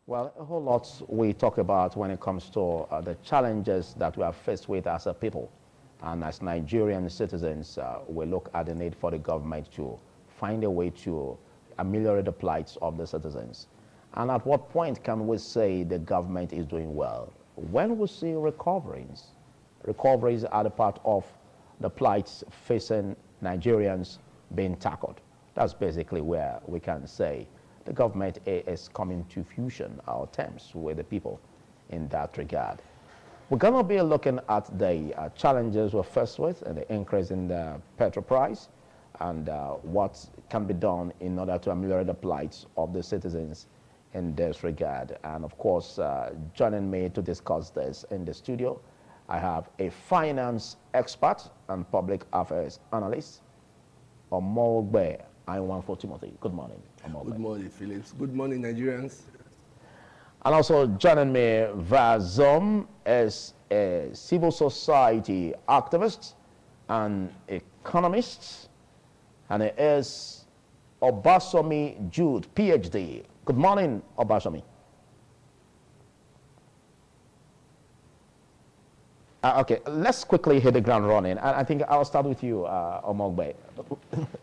Well, a whole lot we talk about when it comes to the challenges that we are faced with as a people. And as Nigerian citizens, we look at the need for the government to find a way to ameliorate the plights of the citizens. And at what point can we say the government is doing well? When we see recoveries, recoveries are the part of the plights facing Nigerians being tackled. That's basically where we can say the government is coming to fusion our terms with the people in that regard. We're going to be looking at the challenges we're faced with and the increase in the petrol price and what can be done in order to ameliorate the plights of the citizens in this regard. And of course, joining me to discuss this in the studio, I have a finance expert and public affairs analyst, Omogbe I1 Timothy. Good morning, Omogbe. Good morning, Phillips. Good morning, Nigerians. And also joining me via Zoom is a civil society activist and economist, and it is Obasomi Jude, PhD. Good morning, Obasomi. Okay, let's quickly hit the ground running. And I think I'll start with you, Omogbe.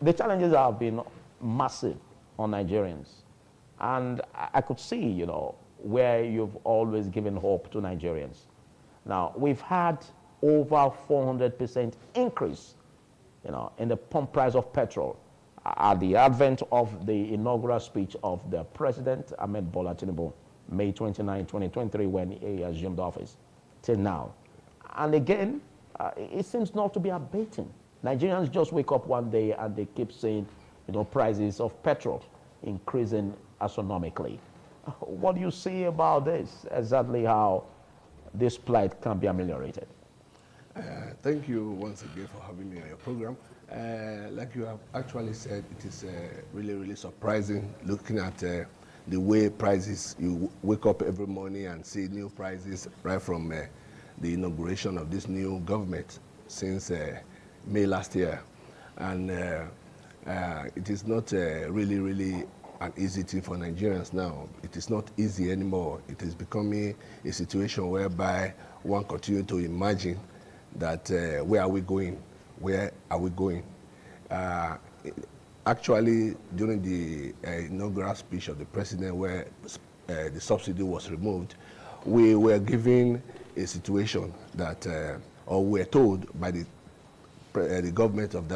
The challenges have been massive on Nigerians. And I could see, where you've always given hope to Nigerians. Now, we've had over 400% increase, in the pump price of petrol at the advent of the inaugural speech of the President, Ahmed Bola Tinubu, May 29, 2023, when he assumed office, till now. And again, it seems not to be abating. Nigerians just wake up one day and they keep saying, prices of petrol increasing astronomically. What do you see about this? Exactly how this plight can be ameliorated? Thank you once again for having me on your program. Like you have actually said, it is really, really surprising looking at the way prices, you wake up every morning and see new prices right from the inauguration of this new government since May last year. And it is not really, really an easy thing for Nigerians now. It is not easy anymore. It is becoming a situation whereby one continues to imagine that where are we going? Where are we going? Actually, during the inaugural speech of the president where the subsidy was removed, we were given a situation that, or we were told by the government of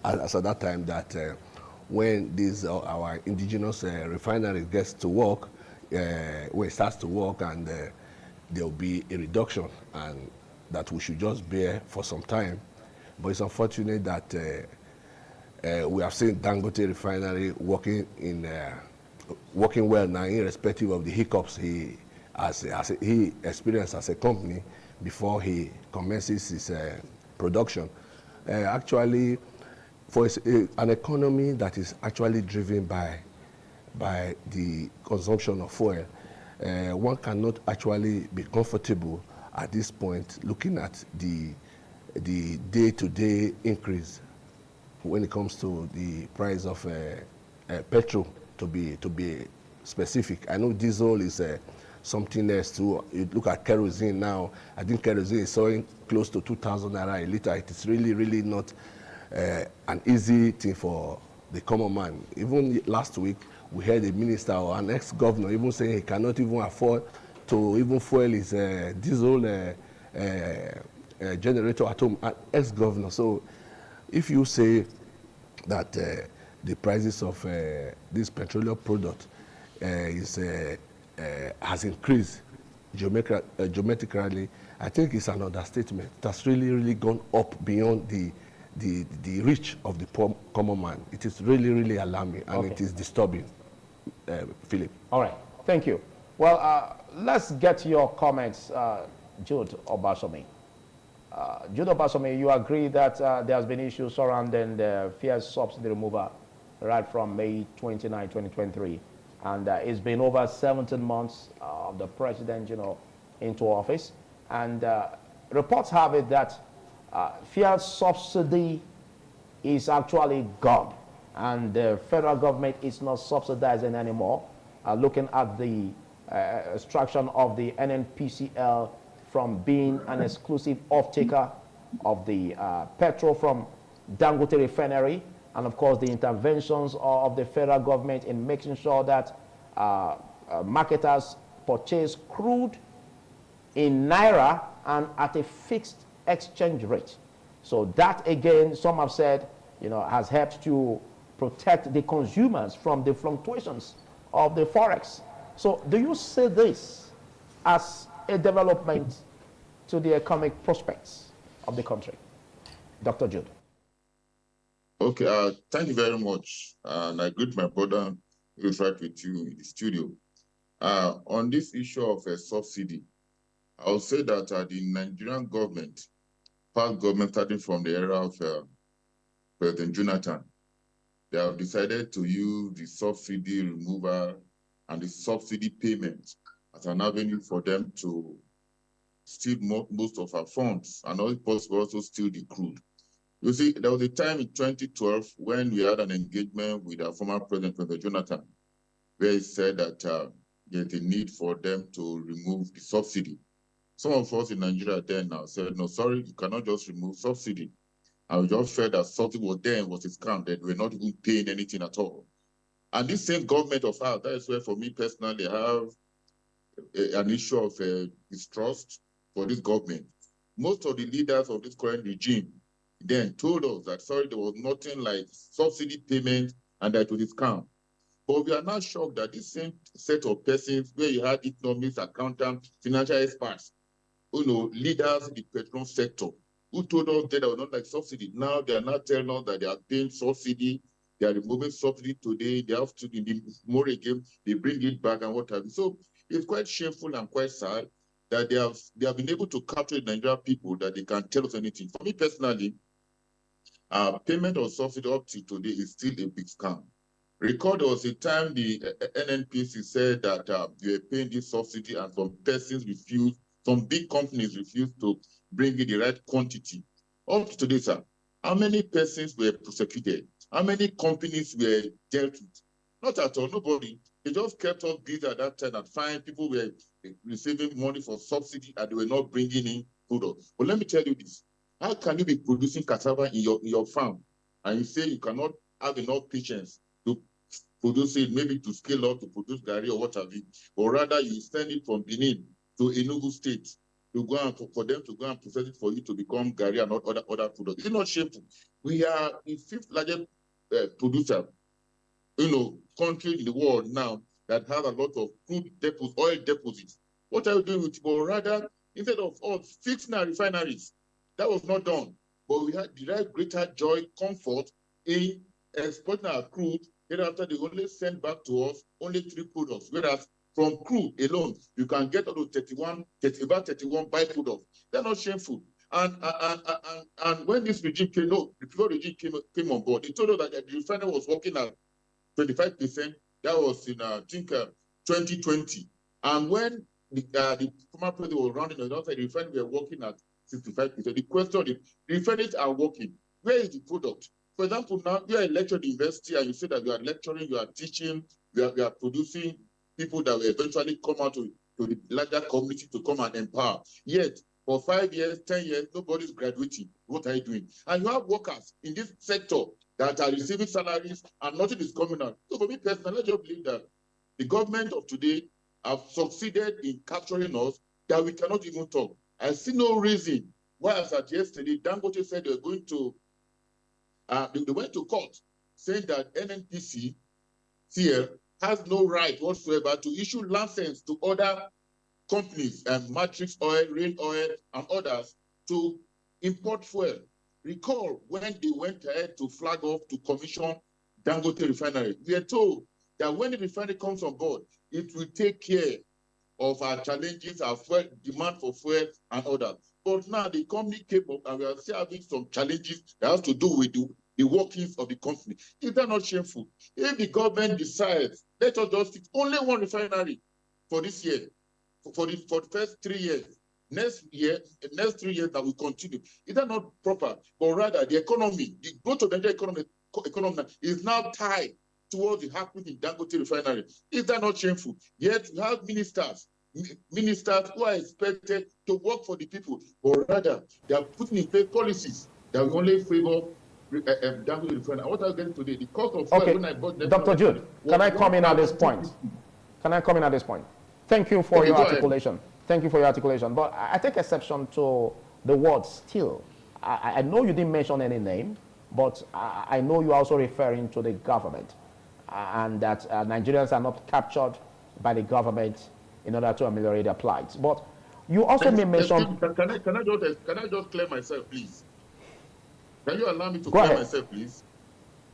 as at that time that when this our indigenous refinery gets to work, when it starts to work, and there will be a reduction, and that we should just bear for some time. But it's unfortunate that we have seen Dangote refinery working well now, irrespective of the hiccups he experienced as a company before he commences his production. Actually, for an economy that is actually driven by the consumption of oil, one cannot actually be comfortable at this point looking at the day-to-day increase when it comes to the price of petrol, to be specific. I know diesel is something else too. You look at kerosene now, I think kerosene is selling close to 2,000 naira a liter. It is really, really not an easy thing for the common man. Even last week, we heard a minister or an ex-governor even saying he cannot even afford to even fuel his diesel generator at home, an ex-governor. So if you say that the prices of this petroleum product has increased geometrically, I think it's an understatement. It has really, really gone up beyond the reach of the poor common man. It is really, really alarming, and it is disturbing, Philip. All right, thank you. Well, let's get your comments, Jude Obasomi. Jude Obasomi, you agree that there has been issues surrounding the fuel subsidy removal right from May 29, 2023, and it's been over 17 months of the president, into office, and reports have it that fuel subsidy is actually gone, and the federal government is not subsidizing anymore. Looking at the extraction of the NNPCL from being an exclusive off-taker of the petrol from Dangote refinery, and of course the interventions of the federal government in making sure that marketers purchase crude in naira and at a fixed exchange rate. So that again, some have said, has helped to protect the consumers from the fluctuations of the forex. So do you see this as a development to the economic prospects of the country? Dr. Jude. Okay, thank you very much. And I greet my brother who is right with you in the studio. On this issue of a subsidy, I'll say that the Nigerian government, past government starting from the era of President Jonathan, they have decided to use the subsidy removal and the subsidy payment as an avenue for them to steal most of our funds, and if possible also steal the crude. You see, there was a time in 2012 when we had an engagement with our former president, President Jonathan, where he said that there's a need for them to remove the subsidy. Some of us in Nigeria then now said, no, sorry, you cannot just remove subsidy. And we just felt that subsidy was there and was a scam, that we're not even paying anything at all. And this same government of ours, that is where for me personally, I have an issue of distrust for this government. Most of the leaders of this current regime then told us that, sorry, there was nothing like subsidy payment and that it was a scam. But we are now shocked that this same set of persons, where you had economists, accountants, financial experts, leaders in the petrol sector, who told us that they were not like subsidy. Now they are not telling us that they are paying subsidy, they are removing subsidy today, they have to, in the more again, they bring it back and what have you. So it's quite shameful and quite sad that they have been able to capture the Nigerian people, that they can tell us anything. For me personally, payment of subsidy up to today is still a big scam. Recall there was a time the NNPC said that you were paying this subsidy and some persons refused, some big companies refused to bring in the right quantity. Up to today, sir, how many persons were prosecuted? How many companies were dealt with? Not at all, nobody. They just kept us busy at that time and fine. People were receiving money for subsidy and they were not bringing in products. But let me tell you this. How can you be producing cassava in your farm and you say you cannot have enough patience to produce it, maybe to scale up to produce gari or what have you, or rather you send it from Benin to Enugu State to go and for them to go and process it for you to become gari and other products? It's not shameful. We are the fifth largest producer, country in the world now that have a lot of crude deposits, oil deposits. What are you doing with it? But rather, instead of us fixing our refineries, that was not done. But we had derived greater joy, comfort in exporting our crude. Thereafter, they only send back to us only 3 products, whereas from crude alone, you can get up to 31 byproducts. They're not shameful. And when this regime came, the previous regime came on board, they told us that the refinery was working at 25%. That was in, I think, 2020. And when the former president was running, the refinery were working at 65%. The question is, the refineries are working. Where is the product? For example, now you are a lecturer at the university and you say that you are lecturing, you are teaching, you are producing people that will eventually come out to the larger community to come and empower. Yet, for 5 years, 10 years, nobody's graduating. What are you doing? And you have workers in this sector that are receiving salaries and nothing is coming out. So for me personally, I just believe that the government of today have succeeded in capturing us that we cannot even talk. I see no reason why, as at yesterday, Dangote said they were going to, they went to court saying that NNPC here has no right whatsoever to issue license to other companies, Matrix Oil, Rail Oil, and others to import fuel. Recall when they went ahead to flag off to commission Dangote refinery, we are told that when the refinery comes on board, it will take care of our challenges, our fuel, demand for fuel and others. But now the company came up and we are still having some challenges that has to do with the workings of the company. Is that not shameful? If the government decides, let us just fix only one refinery for this year, for the first 3 years, next 3 years that will continue. Is that not proper? But rather, the economy, the growth of the economy is now tied towards the happening in Dangote refinery. Is that not shameful? Yet you have ministers who are expected to work for the people, but rather they are putting in place policies that will only favor Dangote refinery. What I'm getting today, the cost of fuel when I bought Dr. Jude, can I come in at this point? Can I come in at this point? Thank you for your articulation. Thank you for your articulation. But I take exception to the word still. I know you didn't mention any name, but I know you're also referring to the government and that Nigerians are not captured by the government in order to ameliorate their plight. But you also may mention... Can I just clear myself, please? Can you allow me to clear myself, please?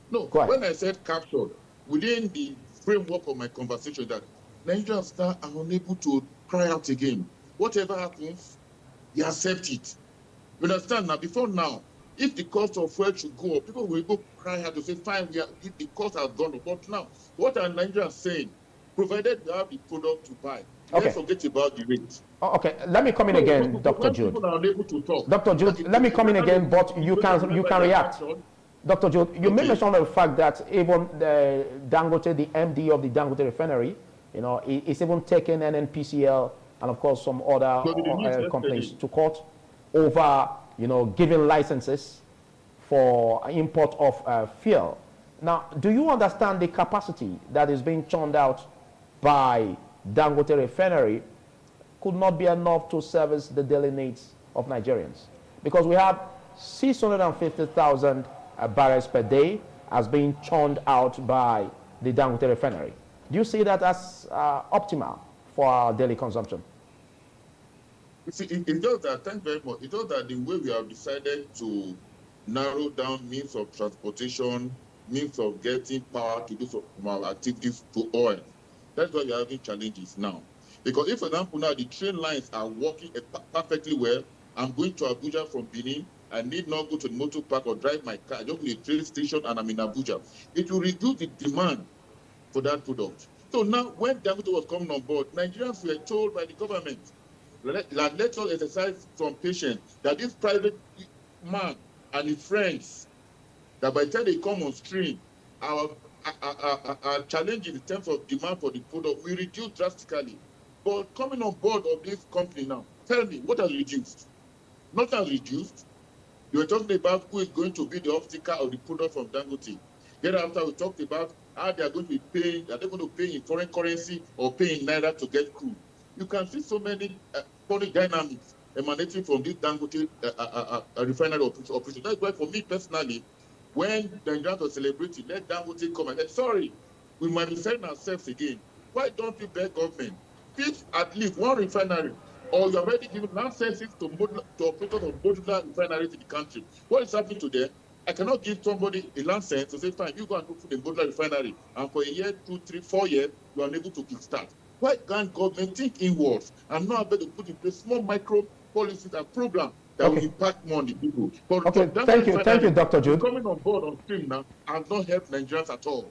No, when I said captured, within the framework of my conversation that Nigerians are unable to cry out again. Whatever happens, you accept it. You understand now? Before now, if the cost of fuel should go up, people will go cry out to say, fine, the cost has gone up. But now, what are Nigerians saying? Provided we have the product to buy, let's forget about the rate. Okay, let me come in again, Dr. Jude. People are unable to talk. Dr. Jude, let me come in again, but you can react. Dr. Jude, you may mention the fact that even the Dangote, the MD of the Dangote refinery, you know, is even taking NNPCL and of course some other companies to court over, you know, giving licenses for import of fuel. Now, do you understand the capacity that is being churned out by Dangote refinery could not be enough to service the daily needs of Nigerians? Because we have 650,000 barrels per day as being churned out by the Dangote refinery. Do you see that as optimal for our daily consumption? You see, it's just that, thank you very much. It's just that the way we have decided to narrow down means of transportation, means of getting power to do some of our activities to oil. That's why we are having challenges now. Because if, for example, now the train lines are working perfectly well, I'm going to Abuja from Benin, I need not go to the motor park or drive my car, I just go to the train station and I'm in Abuja. It will reduce the demand for that product. So now, when Dangote was coming on board, Nigerians were told by the government, let us exercise some patience, that this private man and his friends, that by the time they come on stream, our challenges in terms of demand for the product will reduce drastically. But coming on board of this company now, tell me, what has reduced? Nothing has reduced. You were talking about who is going to be the obstacle of the product from Dangote. Thereafter, we talked about how they are going to be paying, are they going to pay in foreign currency or pay in naira to get crude? You can see so many funny dynamics emanating from this Dangote refinery operation. That's why, for me personally, when the Nigerians are celebrating, let Dangote come and say, sorry, we might be selling ourselves again. Why don't we beg government? Fix at least one refinery, or you're already giving licenses to operators of modular refineries in the country. What is happening to them? I cannot give somebody a license to say, fine, you go and open a modular refinery, and for a year, 2, 3, 4 years, you are unable to kickstart. Why can't government think inwards and not able to put in place small micro policies and programs that will impact more on the people? But thank you, Dr. Jude. Coming on board on stream now has not helped Nigerians at all.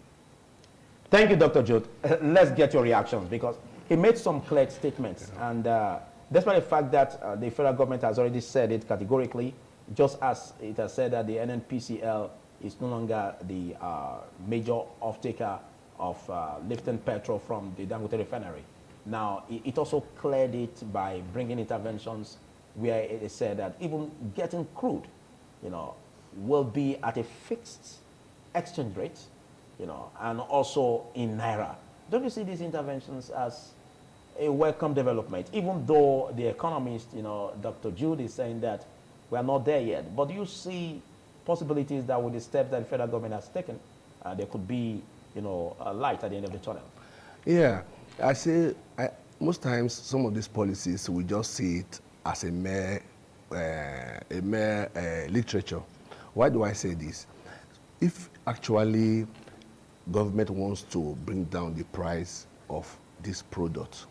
Thank you, Dr. Jude. Let's get your reactions, because he made some clear statements, and despite the fact that the federal government has already said it categorically, just as it has said that the NNPCL is no longer the major off-taker of lifting petrol from the Dangote refinery. Now, it also cleared it by bringing interventions where it said that even getting crude, you know, will be at a fixed exchange rate, you know, and also in naira. Don't you see these interventions as a welcome development, even though the economist, you know, Dr. Jude is saying that we are not there yet? But do you see possibilities that with the steps that the federal government has taken, there could be, you know, a light at the end of the tunnel? Yeah, I say most times some of these policies we just see it as a mere literature. Why do I say this? If actually government wants to bring down the price of this product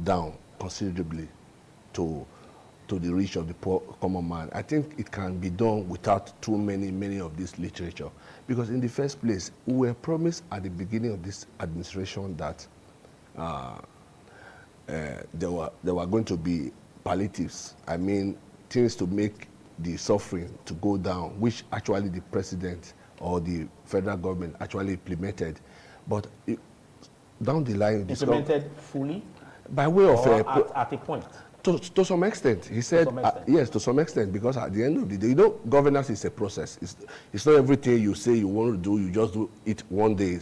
down considerably to the reach of the poor common man, I think it can be done without too many of this literature. Because in the first place, we were promised at the beginning of this administration that there were going to be palliatives. I mean, things to make the suffering to go down, which actually the president or the federal government actually implemented. But down the line, implemented fully? By way of at a point? To some extent, he said, yes, to some extent, because at the end of the day, governance is a process. It's not everything you say you want to do, you just do it one day,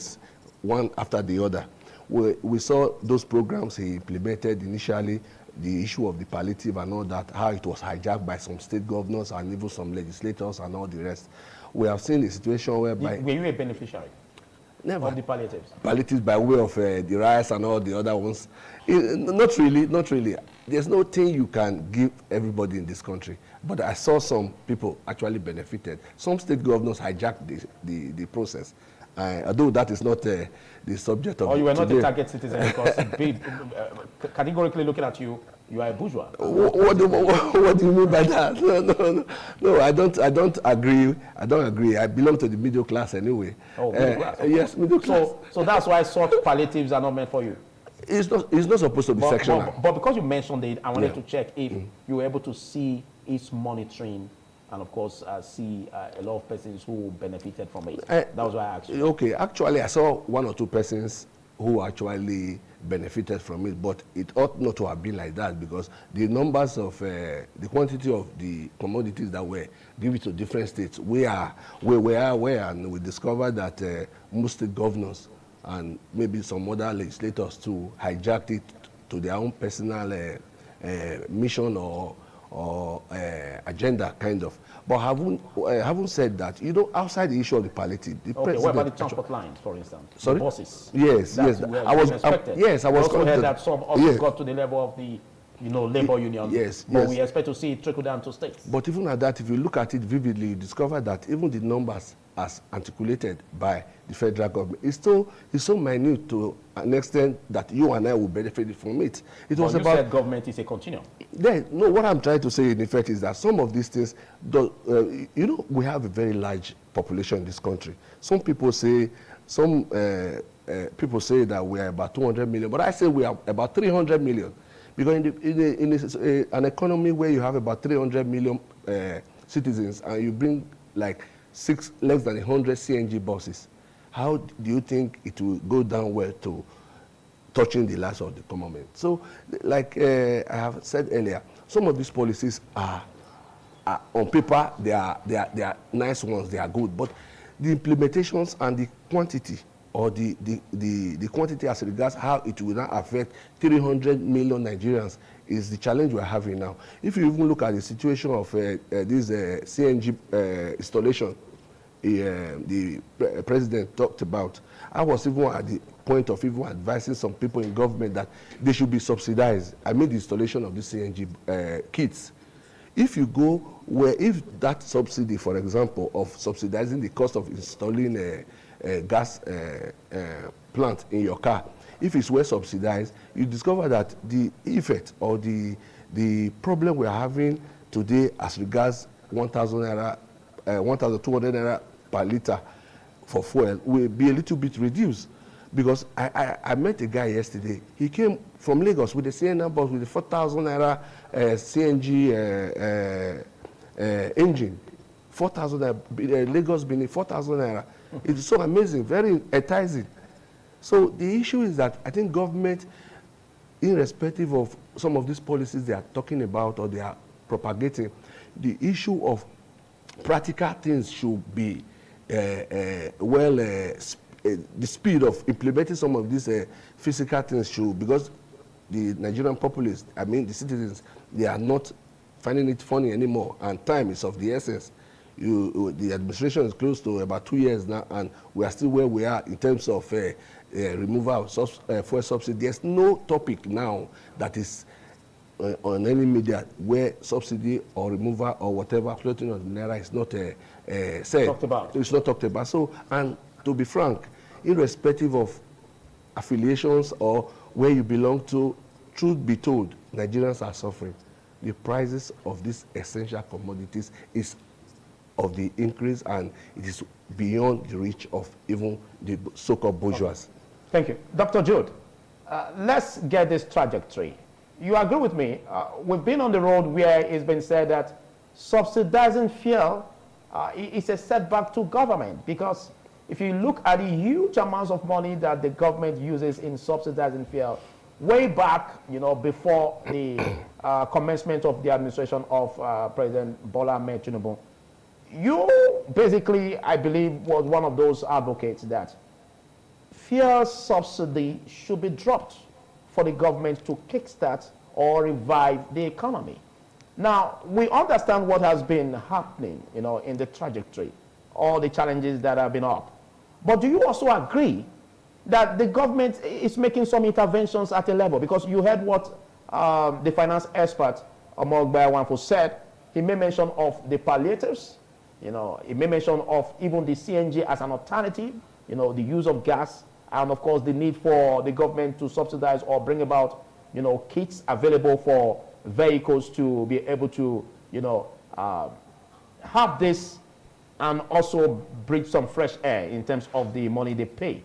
one after the other. We saw those programs he implemented initially, the issue of the palliative and all that, how it was hijacked by some state governors and even some legislators and all the rest. We have seen a situation whereby... Were you a beneficiary? Never. Of the palliatives? Palliatives by way of the rice and all the other ones. Not really, not really. There's no thing you can give everybody in this country. But I saw some people actually benefited. Some state governors hijacked the process. Although that is not the subject of Or you were today. not a target citizen because categorically looking at you, you are a bourgeois. What do you mean by that? No, I don't agree. I don't agree. I belong to the middle class anyway. Oh, middle class. Yes, middle class. So that's why such palliatives are not meant for you. It's not supposed to be sectional. But because you mentioned it, I wanted to check if you were able to see its monitoring and, of course, see a lot of persons who benefited from it. That was why I asked you. Okay, actually, I saw one or two persons who actually benefited from it, but it ought not to have been like that because the numbers of the quantity of the commodities that were given to different states, we were aware, and we discovered that most state governors and maybe some other legislators too hijacked it to their own personal mission or agenda, kind of. But having said that, outside the issue of the palliative, the president... What about the transport lines, for instance? Sorry? The buses. Yes. I was also heard that some also got to the level of the labor union. Yes. But we expect to see it trickle down to states. But even at that, if you look at it vividly, you discover that even the numbers as articulated by the federal government is so minute to an extent that you and I will benefit from it. You said government is a continuum. No, what I'm trying to say in effect is that some of these things, we have a very large population in this country. Some people say that we are about 200 million, but I say we are about 300 million. Because in an economy where you have about 300 million citizens and you bring like less than 100 CNG buses, how do you think it will go down well to touching the lives of the common man? So, like I have said earlier, some of these policies are on paper, they are nice ones, they are good, but the implementations and the quantity or the quantity as regards how it will now affect 300 million Nigerians is the challenge we're having now. If you even look at the situation of this CNG installation the president talked about, I was even at the point of even advising some people in government that they should be subsidized. I mean the installation of the CNG kits. If you go if that subsidy, for example, of subsidizing the cost of installing a gas plant in your car, if it's well subsidized, you discover that the effect or the problem we're having today as regards 1,200 naira per liter for fuel will be a little bit reduced. Because I met a guy yesterday. He came from Lagos with a CNN bus with a 4,000 naira CNG engine. 4,000 naira, Lagos Benin, 4,000 naira. It's so amazing, very enticing. So the issue is that I think government, irrespective of some of these policies they are talking about or they are propagating, the issue of practical things should be the speed of implementing some of these physical things should, because the Nigerian populace, I mean the citizens, they are not finding it funny anymore, and time is of the essence. The administration is close to about 2 years now, and we are still where we are in terms of removal of fuel subsidy. There's no topic now that is on any media where subsidy or removal or whatever floating on the naira is not said. Talked about. It's not talked about. So, and to be frank, irrespective of affiliations or where you belong to, truth be told, Nigerians are suffering. The prices of these essential commodities is of the increase, and it is beyond the reach of even the so-called bourgeois. Thank you. Dr. Jude, let's get this trajectory. You agree with me? We've been on the road where it's been said that subsidizing fuel it's a setback to government, because if you look at the huge amounts of money that the government uses in subsidizing fuel, way back, before the commencement of the administration of President Bola Ahmed Tinubu, you basically, I believe, was one of those advocates that fuel subsidy should be dropped for the government to kickstart or revive the economy. Now, we understand what has been happening, in the trajectory, all the challenges that have been up. But do you also agree that the government is making some interventions at a level? Because you heard what the finance expert, Omogbe Wanfo, said. He made mention of the palliatives, he made mention of even the CNG as an alternative, the use of gas, and of course the need for the government to subsidize or bring about, kits available for vehicles to be able to, have this and also breathe some fresh air in terms of the money they pay.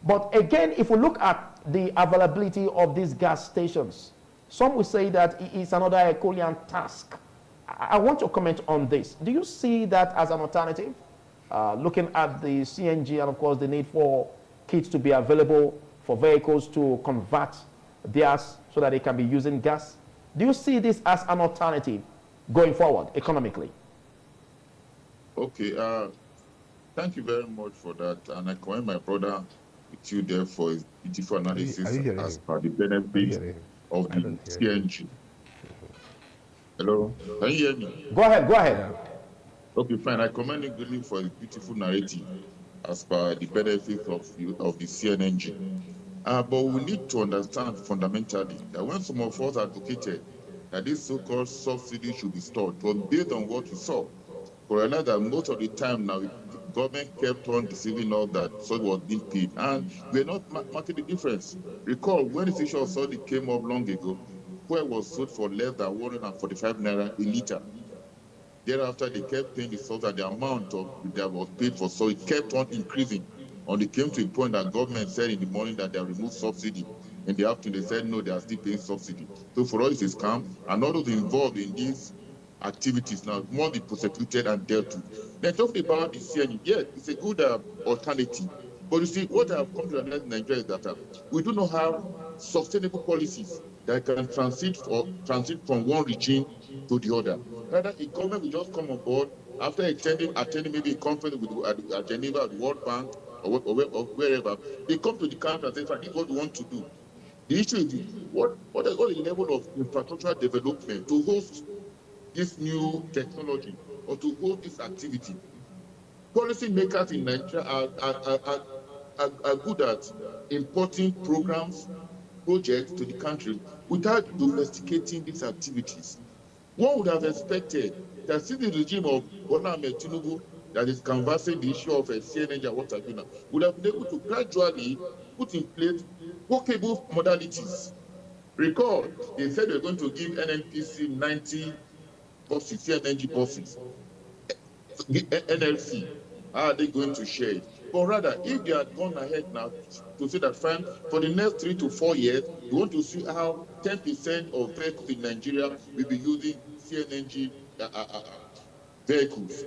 But again, if we look at the availability of these gas stations, some will say that it's another Herculean task. I want to comment on this. Do you see that as an alternative? Looking at the CNG and, of course, the need for kits to be available for vehicles to convert theirs so that they can be using gas. Do you see this as an alternative going forward economically? Okay, thank you very much for that. And I commend my brother with you there for his beautiful analysis as per the benefit of the CNG. Hello? Can you hear me? Go ahead. Okay, fine. I commend him really for his beautiful narrative as per the benefits of the CNG. But we need to understand fundamentally that when some of us advocated that this so-called subsidy should be stored, it was based on what we saw. For another, most of the time now, the government kept on deceiving us that salt was being paid, and we're not marking the difference. Recall when this issue of salt came up long ago, fuel was sold for less than 145 naira a liter. Thereafter, they kept paying the salt, and the amount that was paid for salt kept on increasing. And it came to a point that government said in the morning that they removed subsidy. In the afternoon, they said no, they are still paying subsidy. So for us, it's a scam, and all those involved in these activities now must be prosecuted and dealt with. Then talking about the CNE, yes, it's a good alternative. But you see, what I've come to realize in Nigeria is that we do not have sustainable policies that can transit from one regime to the other. Rather, a government will just come on board after attending maybe a conference at Geneva, at the World Bank, or wherever. They come to the country and say, this is what we want to do. The issue is what is the level of infrastructural development to host this new technology or to hold this activity. Policy makers in Nigeria are good at importing programs, projects to the country without domesticating these activities. One would have expected that since the regime of Bola Ahmed Tinubu that is canvassing the issue of CNG and what have you now, would have been able to gradually put in place workable modalities. Recall, they said they're going to give NNPC 90 buses, CNG buses. NLC, how are they going to share it? But rather, if they had gone ahead now to say that, fine, for the next 3 to 4 years, we want to see how 10% of vehicles in Nigeria will be using CNG vehicles,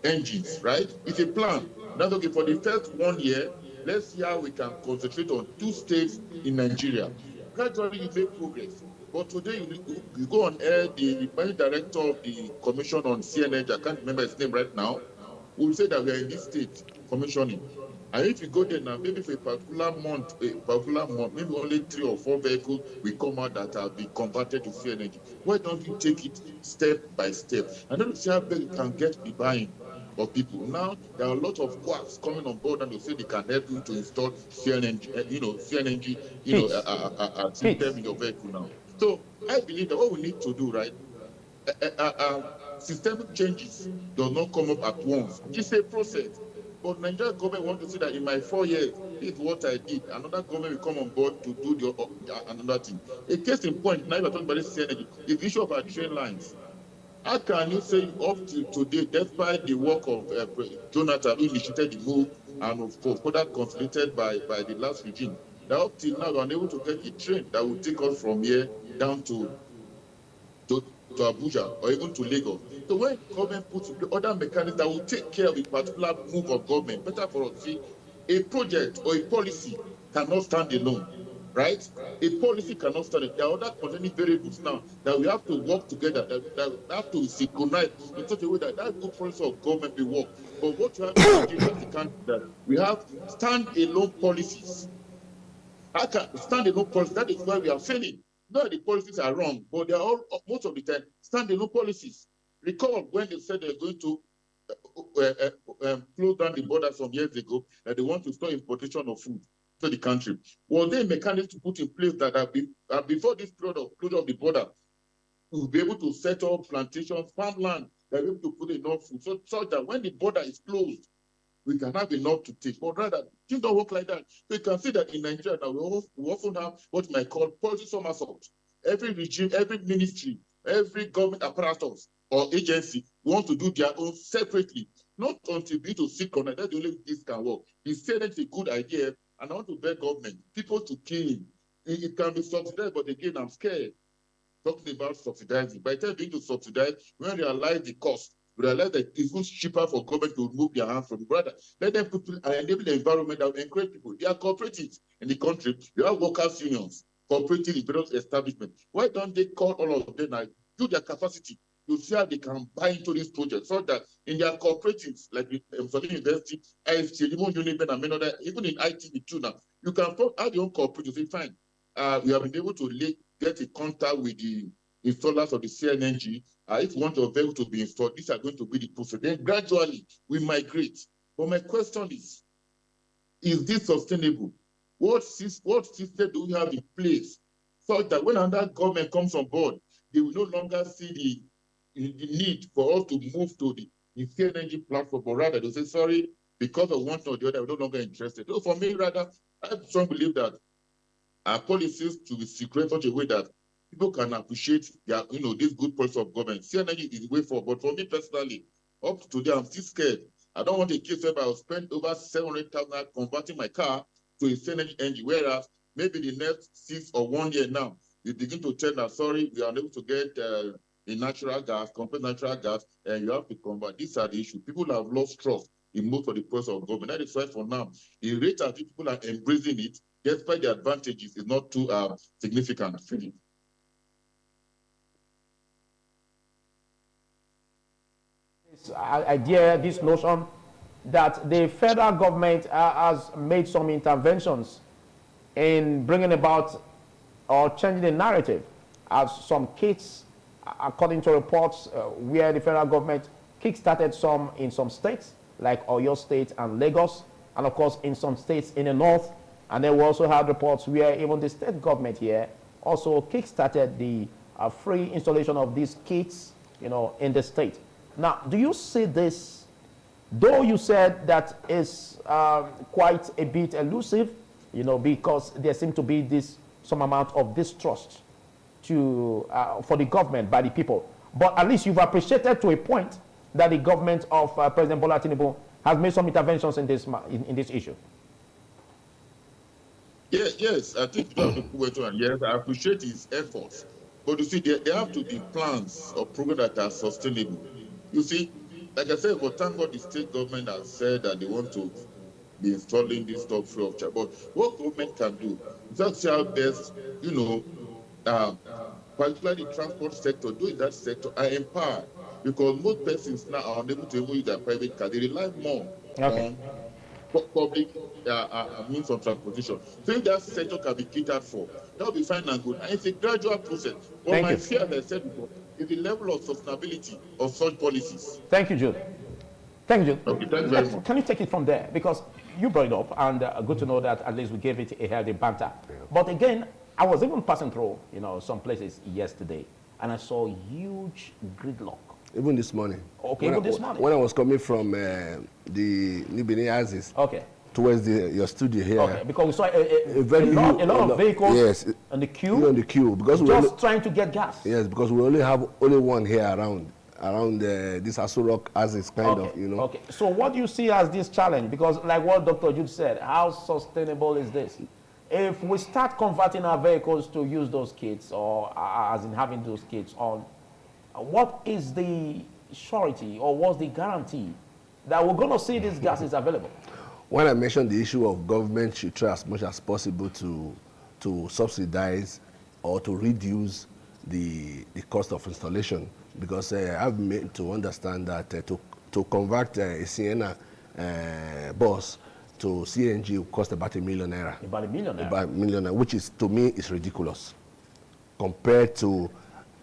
engines, right? It's a plan. That's okay. For the first 1 year, let's see how we can concentrate on 2 states in Nigeria. Gradually, you make progress. But today, you go on air, the managing director of the Commission on CNG, I can't remember his name right now, will say that we are in this state commissioning. And if you go there now, maybe for a particular month, maybe only 3 or 4 vehicles will come out that have been converted to CNG. Why don't you take it step by step? And then see how big you can get the buying of people. Now, there are a lot of quacks coming on board and they say they can help you to install CNG, CNG, system in your vehicle now. So I believe that what we need to do, right, systemic changes does not come up at once. It's a process. But Nigerian government want to see that in my 4 years, this is what I did. Another government will come on board to do another thing. A case in point, now you're talking about this energy, is the issue of our train lines. How can you say up to today, despite the work of Jonathan, who initiated the move and further consolidated by the last regime, that up till now we're unable to get a train that will take us from here down to Abuja or even to Lagos. So when government puts in other mechanisms that will take care of a particular move of government, better for us. See, a project or a policy cannot stand alone, right? A policy cannot stand alone. There are other containing variables now that we have to work together, that have to synchronize in such a way that that good policy of government will work. But what you have in Nigeria as a country, that we have stand-alone policies. I can stand-alone policies. That is why we are failing. Not the policies are wrong, but they are all, most of the time, stand-alone policies. Recall when they said they're going to close down the border some years ago, that they want to stop importation of food to the country. Was there a mechanism to put in place that before this period of closure of the border, we'll be able to set up plantations, farmland, that will be able to put enough food, so that when the border is closed, we can have enough to take. But rather, things don't work like that. So you can see that in Nigeria now, we often have what you might call policy somersault. Every regime, every ministry, every government apparatus or agency want to do their own separately, not until we to seek connect. That's the only way this can work. He said it's a good idea, and I want to beg government, people to kill him. It can be subsidized, but again, I'm scared talking about subsidizing. By the time being to subsidize, when we realize the cost, we realize that it's much cheaper for government to remove their hands from the brother. Let them put and enable the environment that will encourage people. There are cooperatives in the country. There are workers' unions, cooperative various establishments. Why don't they call all of them and do their capacity to see how they can buy into this project, so that in their cooperatives, like Solid University, IFT, even Uniben and many other, even in IT too now, you can add your own cooperative. Say, fine, we have been able to get in contact with the installers of the CNNG. If you want your vehicle to be installed, these are going to be the process. Then gradually we migrate. But my question is this sustainable? What system do we have in place so that when another government comes on board, they will no longer see the need for us to move to the CNNG platform, but rather they'll say, sorry, because of one or the other, we're no longer interested. So for me, rather, I strongly believe that our policies to be secret such a way that people can appreciate their, this good policy of government. CNNG is the way forward. But for me personally, up to today, I'm still scared. I don't want a case where I'll spend over 700,000 converting my car to a CNNG engine, whereas maybe the next 6 or 1 year now, we begin to tell that, sorry, we are unable to get a natural gas, compressed natural gas, and you have to convert. These are the issues. People have lost trust in most of the policy of government. That is why for now, the rate at which people are embracing it, despite the advantages, is not too significant. This idea, this notion that the federal government has made some interventions in bringing about or changing the narrative, as some kids, according to reports, where the federal government kick-started some in some states, like Oyo State and Lagos, and of course in some states in the north. And then we also had reports where even the state government here also kick-started the free installation of these kits, in the state. Now, do you see this, though you said that is quite a bit elusive, because there seems to be some amount of distrust for the government by the people. But at least you've appreciated to a point that the government of President Bola Tinubu has made some interventions in this issue. Yes, I think yes, I appreciate his efforts. But you see, there have to be plans or programs that are sustainable. You see, like I said, but thank God the state government has said that they want to be installing this stuff free of charge. But what government can do is just see how best, particularly the transport sector, those in that sector are empowered, because most persons now are unable to even use their private car. They rely more on public means of transportation. So if that sector can be catered for, that will be fine and good. And it's a gradual process. But my fear, as I said before, is the level of sustainability of such policies. Thank you, Jude. Thank you, Jude. Okay, thank you very much. Can you take it from there? Because you brought it up, and good to know that at least we gave it a healthy banter. But again, I was even passing through, some places yesterday, and I saw huge gridlock. Even this morning. Okay, even this morning. When I was coming from the New Benin Axis towards your studio here. Okay, because we saw a lot of vehicles on the queue. On the queue. Because just trying to get gas. Yes, because we only have one here around this Aso Rock Axis kind of, Okay, so what do you see as this challenge? Because like what Dr. Jude said, how sustainable is this? If we start converting our vehicles to use those kits, or as in having those kits on, what is the surety or what's the guarantee that we're going to see these gases available? When I mentioned the issue of government should try as much as possible to subsidize or to reduce the cost of installation, because I've made to understand that to convert a Sienna bus to CNG will cost about ₦1 million. About ₦1 million. About ₦1 million, which is, to me, is ridiculous compared to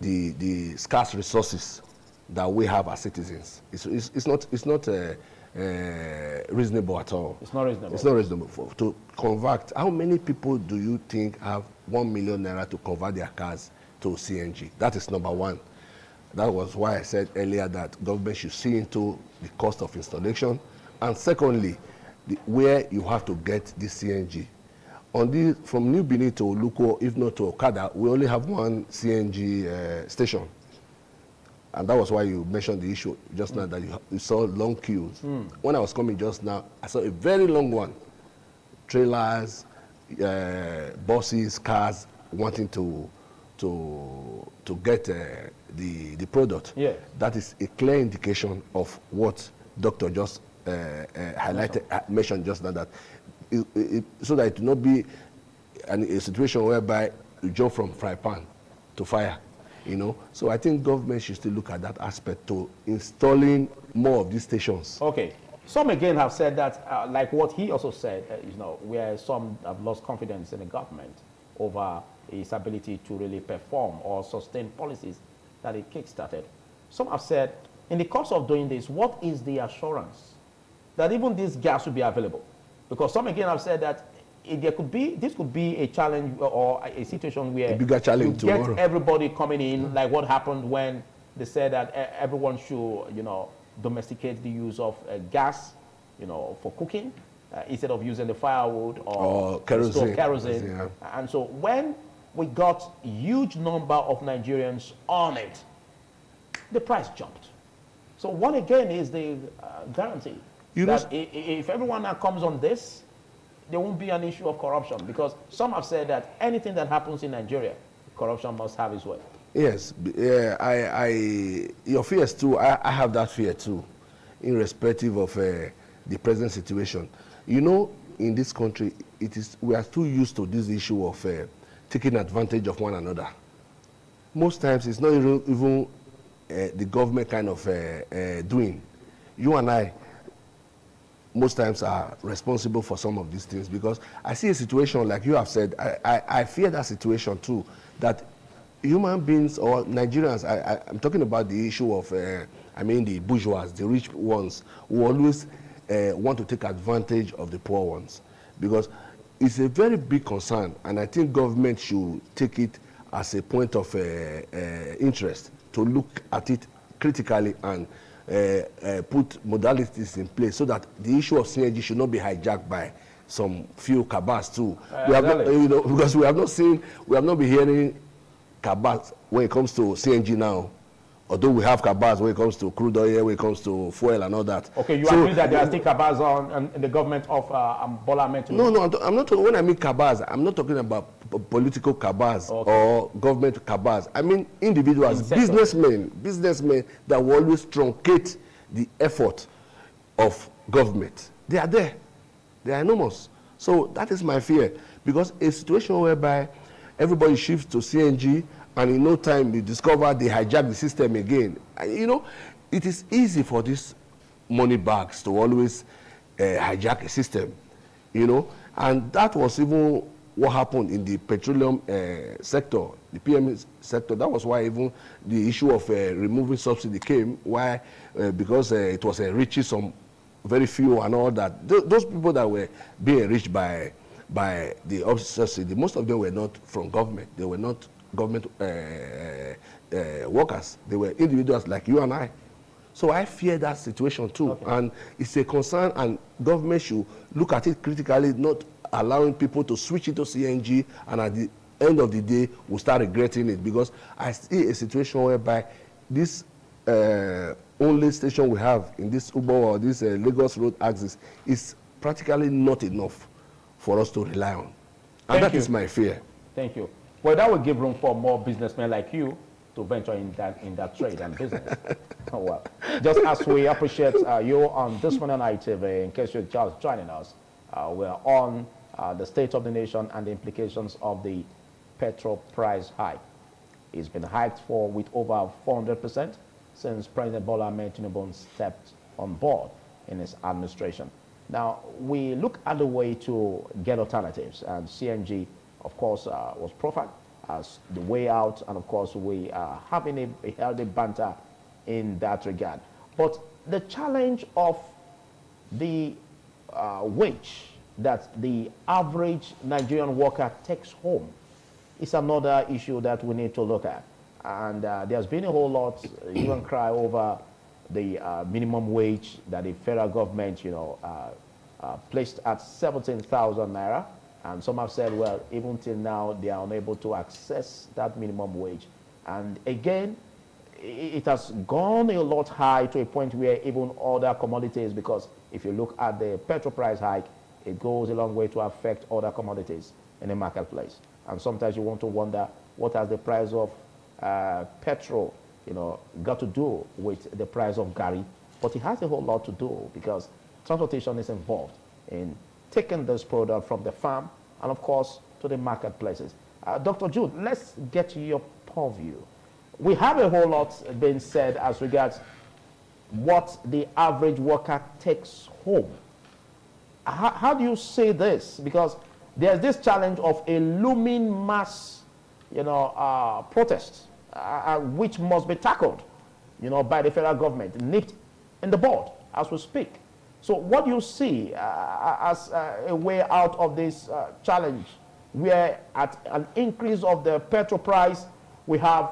the scarce resources that we have as citizens. It's not reasonable at all. It's not reasonable. It's not reasonable to convert. How many people do you think have ₦1 million to convert their cars to CNG? That is number one. That was why I said earlier that government should see into the cost of installation, and secondly, where you have to get the CNG. From New Benin to Oluko, if not to Okada, we only have one CNG station. And that was why you mentioned the issue just now, that you saw long queues. When I was coming just now, I saw a very long one. Trailers, buses, cars wanting to get the product. Yeah. That is a clear indication of what Doctor just mentioned just now, that so that it will not be a situation whereby you jump from fry pan to fire, you know. So I think government should still look at that aspect to installing more of these stations. Okay. Some again have said that, like what he also said, you know, where some have lost confidence in the government over its ability to really perform or sustain policies that it kickstarted. Some have said, in the course of doing this, what is the assurance that even this gas will be available? Because some again have said that this could be a challenge or a situation where a bigger challenge you get tomorrow. Everybody coming in, like what happened when they said that everyone should, you know, domesticate the use of gas, you know, for cooking instead of using the firewood or kerosene. Yeah. And so when we got a huge number of Nigerians on it, the price jumped. So what again is the guarantee? That if everyone now comes on this, there won't be an issue of corruption, because some have said that anything that happens in Nigeria, corruption must have its way. Yes, your fears too. I have that fear too, irrespective of the present situation. You know, in this country, we are too used to this issue of taking advantage of one another. Most times, it's not even the government kind of doing. You and I, most times, are responsible for some of these things, because I see a situation like you have said. I fear that situation too, that human beings or Nigerians, I'm talking about the issue of, the bourgeois, the rich ones, who always want to take advantage of the poor ones, because it's a very big concern, and I think government should take it as a point of interest to look at it critically and put modalities in place so that the issue of synergy should not be hijacked by some few cabals too. Because we have not been hearing cabals when it comes to CNG now, although we have cabals when it comes to crude oil, when it comes to fuel and all that. Okay, you agree that there are still cabals in the government of Bola Ahmed Tinubu? No, I'm not. When I mean cabals, I'm not talking about political cabals or government cabals. I mean individuals, businessmen that will always truncate the effort of government. They are there. They are enormous. So that is my fear, because a situation whereby everybody shifts to CNG, and in no time you discover they hijack the system again. You know, it is easy for these money bags to always hijack a system, you know, and that was even what happened in the petroleum sector, the PME sector. That was why even the issue of removing subsidy came. Why? Because it was enriching some very few and all that. Those people that were being enriched by the subsidy, most of them were not from government. They were not government workers. They were individuals like you and I. So I fear that situation too. Okay. And it's a concern, and government should look at it critically, not allowing people to switch into CNG, and at the end of the day, we'll start regretting it, because I see a situation whereby this only station we have in this Uber or this Lagos Road axis is practically not enough for us to rely on. And that is my fear. Thank you. Well, that will give room for more businessmen like you to venture in that trade and business. Well, just as we appreciate you on this morning on ITV, in case you're just joining us, we're on the state of the nation and the implications of the petrol price hike. It's been hiked for with over 400% since President Bola Ahmed Tinubu stepped on board in his administration. Now, we look at the way to get alternatives, and CNG, of course, was profiled as the way out, and of course, we are having a healthy banter in that regard. But the challenge of the wage that the average Nigerian worker takes home is another issue that we need to look at. And there's been a whole lot, you can cry over the minimum wage that the federal government, placed at 17,000 naira. And some have said, well, even till now, they are unable to access that minimum wage. And again, it has gone a lot high to a point where even other commodities, because if you look at the petrol price hike, it goes a long way to affect other commodities in the marketplace. And sometimes you want to wonder, what has the price of petrol, got to do with the price of gari? But it has a whole lot to do, because transportation is involved in taking this product from the farm and, of course, to the marketplaces. Dr. Jude, let's get your purview. We have a whole lot being said as regards what the average worker takes home. How do you say this? Because there's this challenge of a looming mass, protest, which must be tackled, by the federal government, nipped in the bud as we speak. So what do you see as a way out of this challenge, where at an increase of the petrol price, we have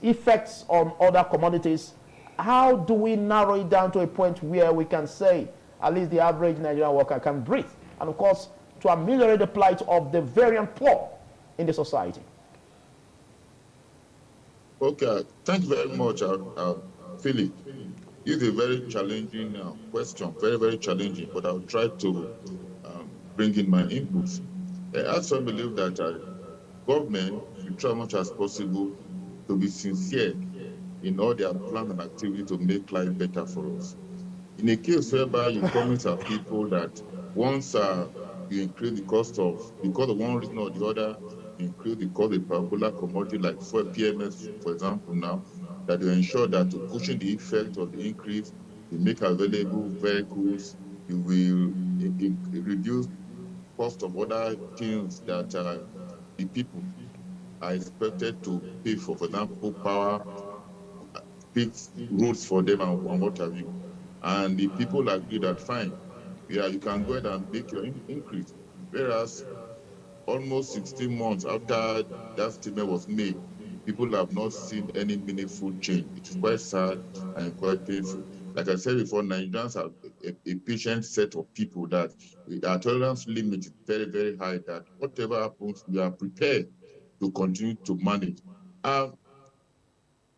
effects on other commodities? How do we narrow it down to a point where we can say at least the average Nigerian worker can breathe? And of course, to ameliorate the plight of the very poor in the society. Okay, thank you very much, Philip. It's a very challenging question, very, very challenging, but I'll try to bring in my inputs. I also believe that government should try as much as possible to be sincere in all their plans and activity to make life better for us. In a case whereby you promise our people that once you increase the cost of, because of one reason or the other, you increase the cost of a particular commodity like for PMS, for example, now, that you ensure that to cushion the effect of the increase, you make available vehicles, you will reduce cost of other things that the people are expected to pay for example, power, fix roads for them and what have you. And the people agree that fine, yeah, you can go ahead and make your increase. Whereas almost 16 months after that statement was made, people have not seen any meaningful change. It is quite sad and quite painful. Like I said before, Nigerians are a patient set of people that our tolerance limit is very, very high, that whatever happens, we are prepared to continue to manage.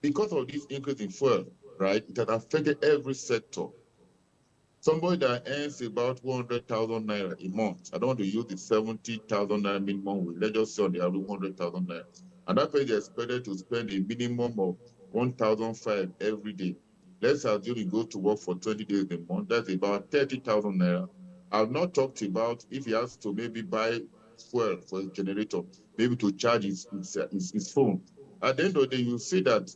Because of this increase in fuel, right, it has affected every sector. Somebody that earns about 100,000 naira a month, I don't want to use the 70,000 naira minimum wage, let's just say on the average 100,000 naira. And that person is expected to spend a minimum of 1,500 every day. Let's assume he goes to work for 20 days a month, that's about 30,000 naira. I've not talked about if he has to maybe buy fuel for his generator, maybe to charge his phone. At the end of the day, you see that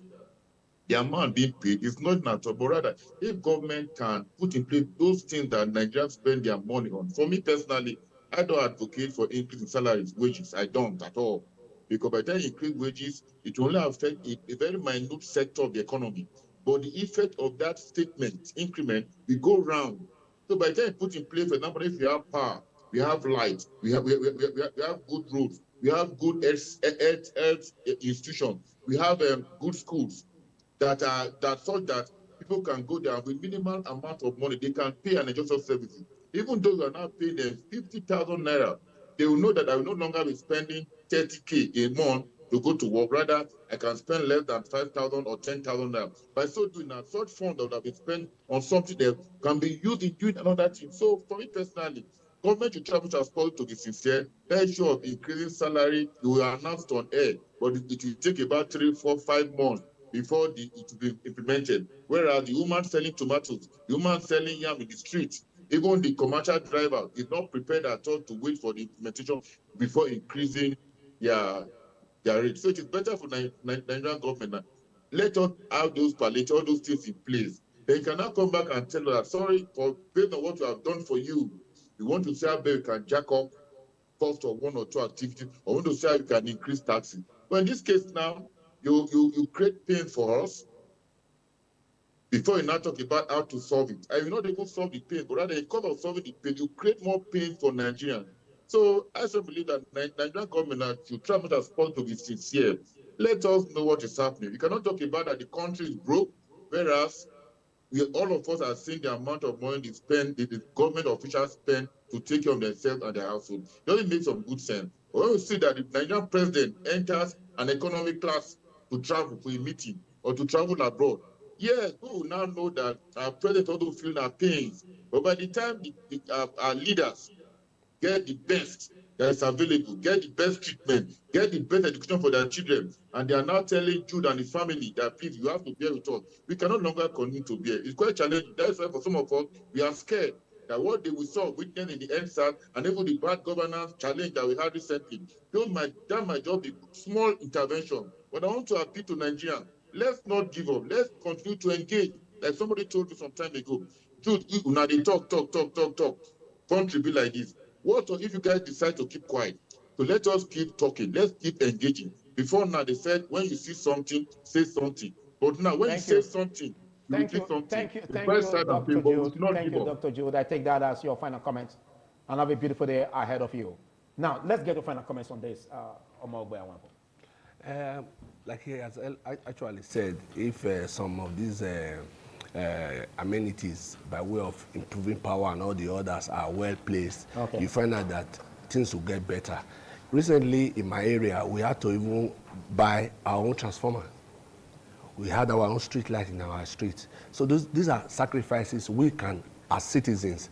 the amount being paid is not natural, but rather if government can put in place those things that Nigerians spend their money on. For me personally, I don't advocate for increase in salaries, wages. I don't at all. Because by the time you increase wages, it will only affect a very minute sector of the economy. But the effect of that statement, increment, will go round. So by the time you put in place, for example, if you have power, we have light, we have good roads, we have good health institutions, we have good schools, that such that people can go there with minimal amount of money. They can pay and enjoy such services. Even though you are now paying them 50,000 naira, they will know that I will no longer be spending 30K a month to go to work. Rather, I can spend less than 5,000 or 10,000 naira. By so doing that, such fund that will be spent on something that can be used in doing another thing. So for me personally, Government should try as possible to be sincere. Let's sure of increasing salary. You will announce it on air, but it will take about 3, 4, 5 months before it will be implemented. Whereas the woman selling tomatoes, the woman selling yam in the street, even the commercial driver is not prepared at all to wait for the implementation before increasing their rate. So it is better for Nigerian government now. Let us have those palliative, all those things in place. Then you cannot come back and tell us, sorry, for based on what we have done for you, we want to see how we can jack up cost of 1 or 2 activities, or want to see how you can increase taxes. But in this case now, you create pain for us before you now talk about how to solve it. I will not even solve the pain, but rather instead of solving the pain, you create more pain for Nigerians. So I still believe that Nigerian government should try as possible to be sincere. Let us know what is happening. You cannot talk about that the country is broke, whereas all of us are seeing the amount of money the government officials spend to take care of themselves and their household. It doesn't make some good sense. But when we see that the Nigerian president enters an economic class to travel for a meeting or to travel abroad, yes, we will now know that our president also feels our pains. But by the time our leaders get the best that is available, get the best treatment, get the best education for their children. And they are now telling Jude and the family that, please, you have to bear with us. We cannot longer continue to bear. It's quite challenging. That's why for some of us, we are scared that what we saw witness in the NSAT and even the bad governance challenge that we had recently, that might just be small intervention. But I want to appeal to Nigerians. Let's not give up. Let's continue to engage. Like somebody told me some time ago, Jude, now they talk. Country be like this. What if you guys decide to keep quiet? So let us keep talking. Let's keep engaging. Before now, they said when you see something, say something. But now, when you say something, you will see something. It's quite sad and painful, but we should not give up. Dr. Jude. I take that as your final comments. And have a beautiful day ahead of you. Now, let's get your final comments on this, Omogbe Awanpo. Like he has actually said, if some of these amenities by way of improving power and all the others are well placed, you find out that things will get better. Recently in my area, we had to even buy our own transformer. We had our own street light in our streets. So these are sacrifices we can, as citizens,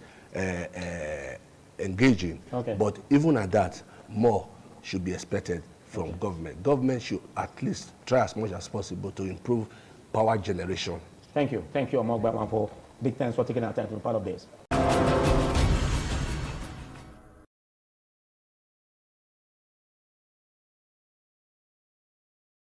engage in. But even at that, more should be expected from government. Government should at least try as much as possible to improve power generation. Thank you, Omogbe Awanpo. Big thanks for taking our time to be part of this.